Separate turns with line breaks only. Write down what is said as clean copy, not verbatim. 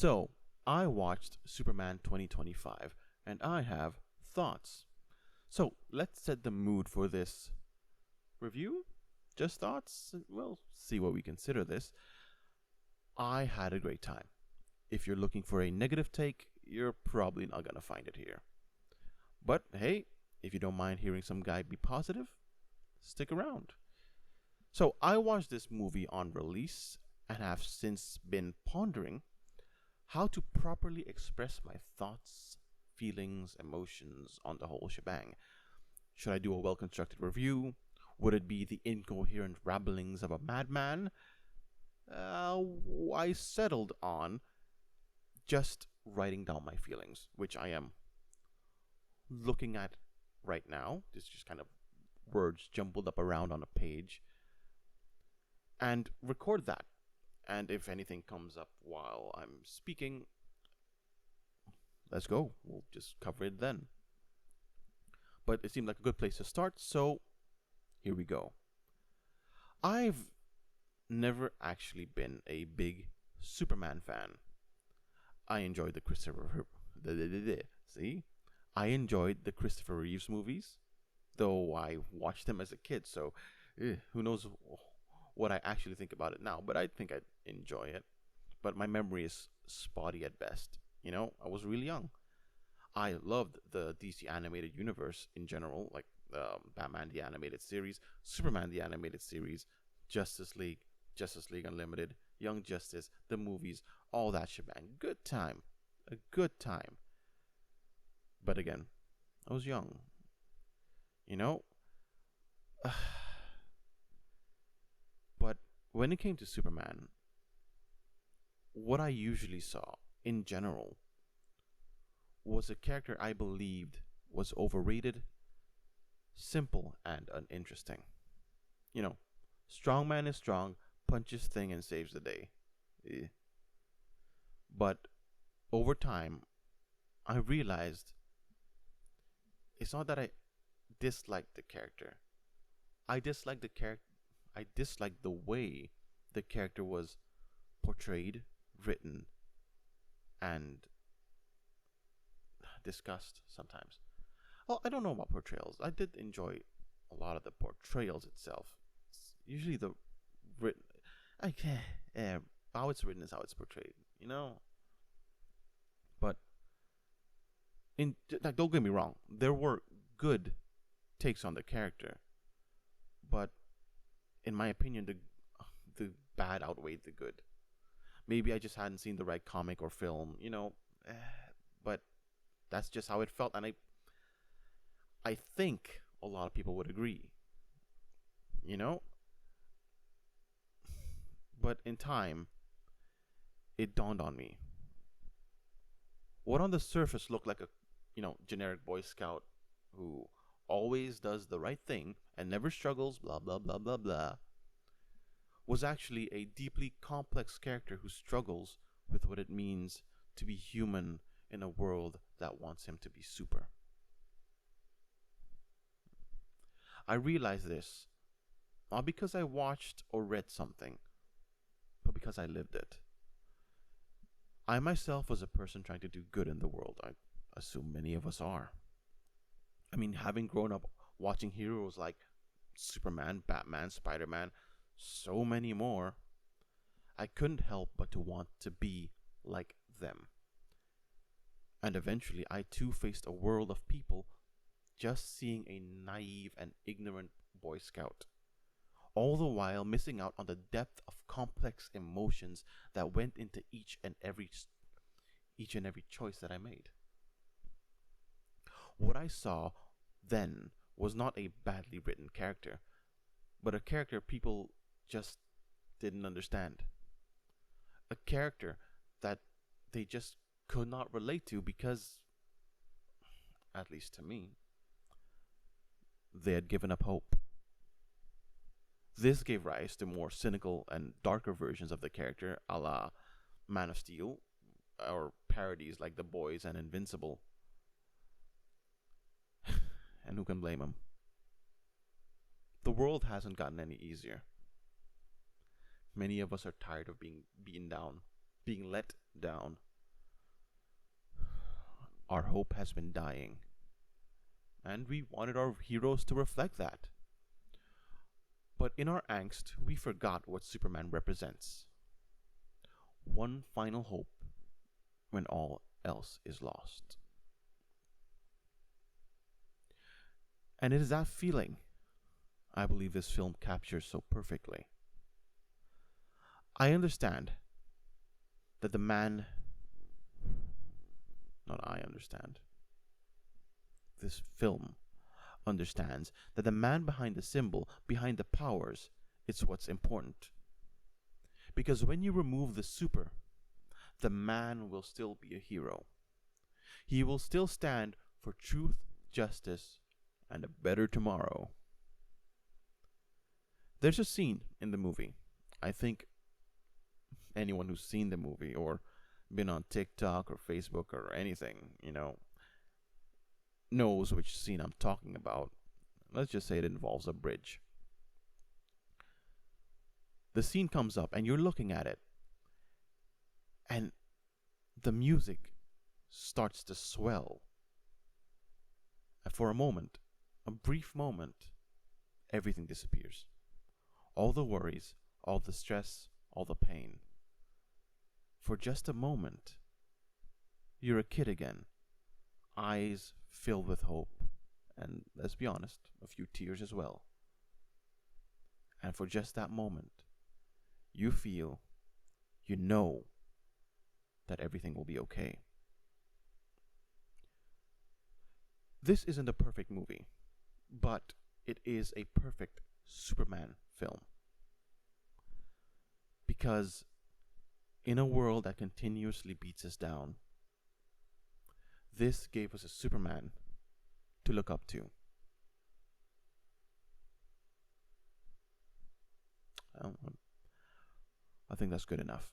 So, I watched Superman 2025 and I have thoughts. So, let's set the mood for this review. Just thoughts? We'll see what we consider this. I had a great time. If you're looking for a negative take, you're probably not gonna find it here. But hey, if you don't mind hearing some guy be positive, stick around. So, I watched this movie on release and have since been pondering how to properly express my thoughts, feelings, emotions on the whole shebang. Should I do a well constructed review? Would it be the incoherent ramblings of a madman? I settled on just writing down my feelings, which I am looking at right now. It's just kind of words jumbled up around on a page. And record that. And if anything comes up while I'm speaking, let's go. We'll just cover it then. But it seemed like a good place to start, so here we go. I've never actually been a big Superman fan. I enjoyed the I enjoyed the Christopher Reeves movies, though I watched them as a kid, so who knows what I actually think about it now, but I think I'd enjoy it. But my memory is spotty at best. I was really young. I loved the DC animated universe in general, like Batman the animated series, Superman the animated series, Justice League Unlimited, Young Justice, the movies, all that shebang. Good time. A good time. But again, I was young. But when it came to Superman, what I usually saw, in general, was a character I believed was overrated, simple, and uninteresting. Strong man is strong, punches thing and saves the day. But over time, I realized it's not that I disliked the character. I disliked the way the character was portrayed, written, and discussed sometimes. Well, I don't know about portrayals. I did enjoy a lot of the portrayals itself. It's usually the written, how it's written is how it's portrayed, But don't get me wrong, there were good takes on the character, but in my opinion, the bad outweighed the good. Maybe I just hadn't seen the right comic or film, but that's just how it felt, and I think a lot of people would agree, But in time, it dawned on me. What on the surface looked like a, generic Boy Scout who always does the right thing and never struggles, blah, blah, blah, blah, blah, was actually a deeply complex character who struggles with what it means to be human in a world that wants him to be super. I realized this not because I watched or read something, but because I lived it. I myself was a person trying to do good in the world. I assume many of us are. I mean, having grown up watching heroes like Superman, Batman, Spider-Man, so many more, I couldn't help but to want to be like them. And eventually, I too faced a world of people just seeing a naive and ignorant Boy Scout, all the while missing out on the depth of complex emotions that went into each and every choice that I made. What I saw then was not a badly written character, but a character people just didn't understand. A character that they just could not relate to because, at least to me, they had given up hope. This gave rise to more cynical and darker versions of the character, a la Man of Steel, or parodies like The Boys and Invincible. And who can blame them? The world hasn't gotten any easier. Many of us are tired of being beaten down, being let down, Our hope has been dying, and we wanted our heroes to reflect that. But in our angst, we forgot what Superman represents: one final hope when all else is lost. And it is that feeling I believe this film captures so perfectly. I understand that the man, not I understand, this film understands that the man behind the symbol, behind the powers, is what's important. Because when you remove the super, the man will still be a hero. He will still stand for truth, justice, and a better tomorrow. There's a scene in the movie. I think anyone who's seen the movie or been on TikTok or Facebook or anything, knows which scene I'm talking about. Let's just say it involves a bridge. The scene comes up and you're looking at it, and the music starts to swell. And for a moment, a brief moment, everything disappears. All the worries, all the stress, all the pain. For just a moment, you're a kid again, eyes filled with hope, and let's be honest, a few tears as well. And for just that moment, you feel, you know, that everything will be okay. This isn't a perfect movie, but it is a perfect Superman film. Because in a world that continuously beats us down, this gave us a Superman to look up to. I think that's good enough.